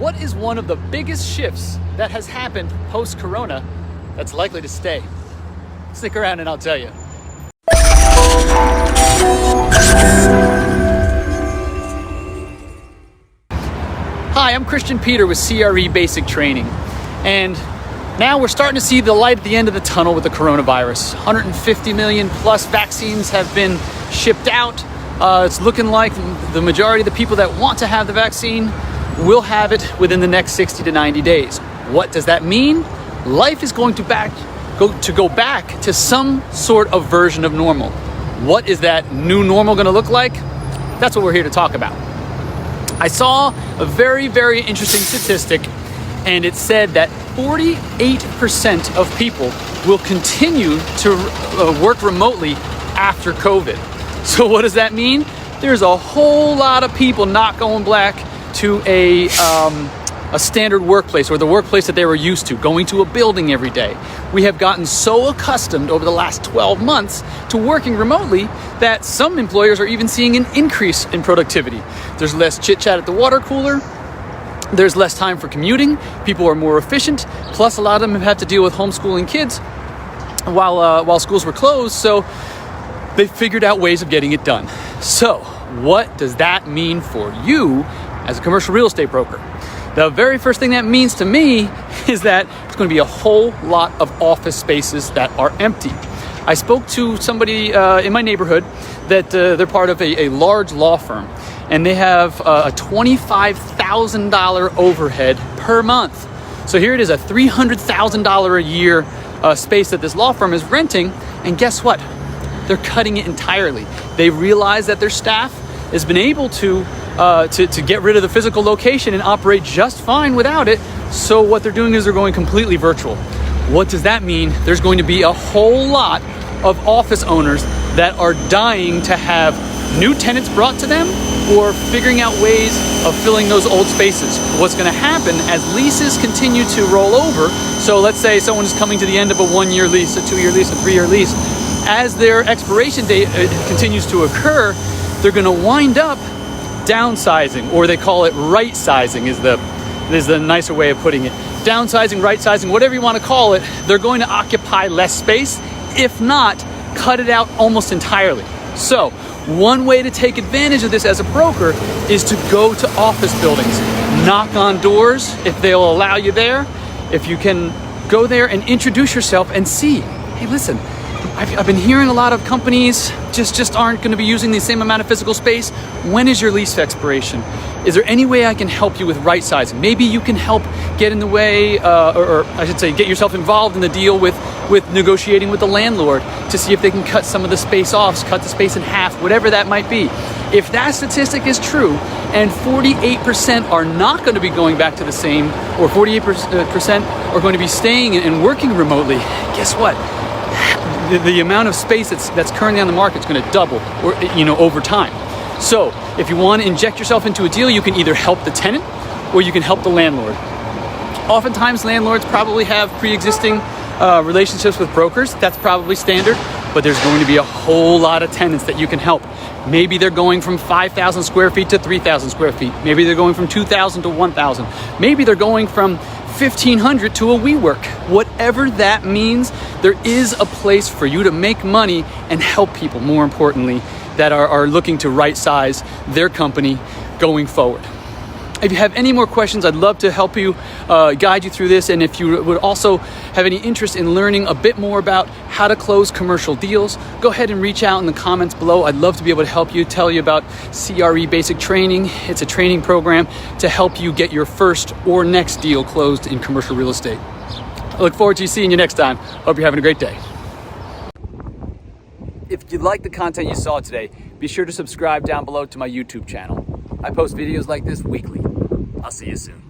What is one of the biggest shifts that has happened post-corona that's likely to stay? Stick around and I'll tell you. Hi, I'm Christian Peter with CRE Basic Training, and now we're starting to see the light at the end of the tunnel with the coronavirus. 150 million plus vaccines have been shipped out. It's looking like the majority of the people that want to have the vaccine will have it within the next 60 to 90 days. What does that mean? Life is going to go back to some sort of version of normal. What is that new normal going to look like? That's what we're here to talk about. I saw a very, very interesting statistic, and it said that 48% of people will continue to work remotely after COVID. So what does that mean? There's a whole lot of people not going back to a standard workplace or the workplace that they were used to, going to a building every day. We have gotten so accustomed over the last 12 months to working remotely that some employers are even seeing an increase in productivity. There's less chit chat at the water cooler. There's less time for commuting. People are more efficient. Plus, a lot of them have had to deal with homeschooling kids while schools were closed. So they figured out ways of getting it done. So what does that mean for you as a commercial real estate broker? The very first thing that means to me is that it's going to be a whole lot of office spaces that are empty. I spoke to somebody in my neighborhood that they're part of a large law firm, and they have a $25,000 overhead per month. So here it is, a $300,000 a year space that this law firm is renting, and guess what? They're cutting it entirely. They realize that their staff has been able to get rid of the physical location and operate just fine without it. So what they're doing is they're going completely virtual. What does that mean? There's going to be a whole lot of office owners that are dying to have new tenants brought to them or figuring out ways of filling those old spaces. What's going to happen as leases continue to roll over, so let's say someone is coming to the end of a 1-year lease, a 2-year lease, a 3-year lease, as their expiration date continues to occur, they're going to wind up downsizing, or they call it right sizing is the nicer way of putting it. Downsizing, right sizing, whatever you want to call it, they're going to occupy less space, if not cut it out almost entirely. So one way to take advantage of this as a broker is to go to office buildings, knock on doors if they'll allow you there. If you can go there and introduce yourself and see, hey, listen, I've been hearing a lot of companies just aren't going to be using the same amount of physical space. When is your lease expiration? Is there any way I can help you with right sizing? Maybe you can help get in the way, or I should say, get yourself involved in the deal with negotiating with the landlord to see if they can cut some of the space off, cut the space in half, whatever that might be. If that statistic is true, and 48% are not going to be going back to the same, or 48% are going to be staying and working remotely, guess what? The amount of space that's currently on the market is going to double, or over time. So if you want to inject yourself into a deal, you can either help the tenant or you can help the landlord. Oftentimes, landlords probably have pre-existing relationships with brokers. That's probably standard, but there's going to be a whole lot of tenants that you can help. Maybe they're going from 5,000 square feet to 3,000 square feet. Maybe they're going from 2,000 to 1,000. Maybe they're going from 1,500 to a WeWork. Whatever that means, there is a place for you to make money and help people, more importantly, that are looking to right size their company going forward. If you have any more questions, I'd love to help you guide you through this. And if you would also have any interest in learning a bit more about how to close commercial deals, go ahead and reach out in the comments below. I'd love to be able to help you, tell you about CRE Basic Training. It's a training program to help you get your first or next deal closed in commercial real estate. I look forward to seeing you next time. Hope you're having a great day. If you like the content you saw today, be sure to subscribe down below to my YouTube channel. I post videos like this weekly. I'll see you soon.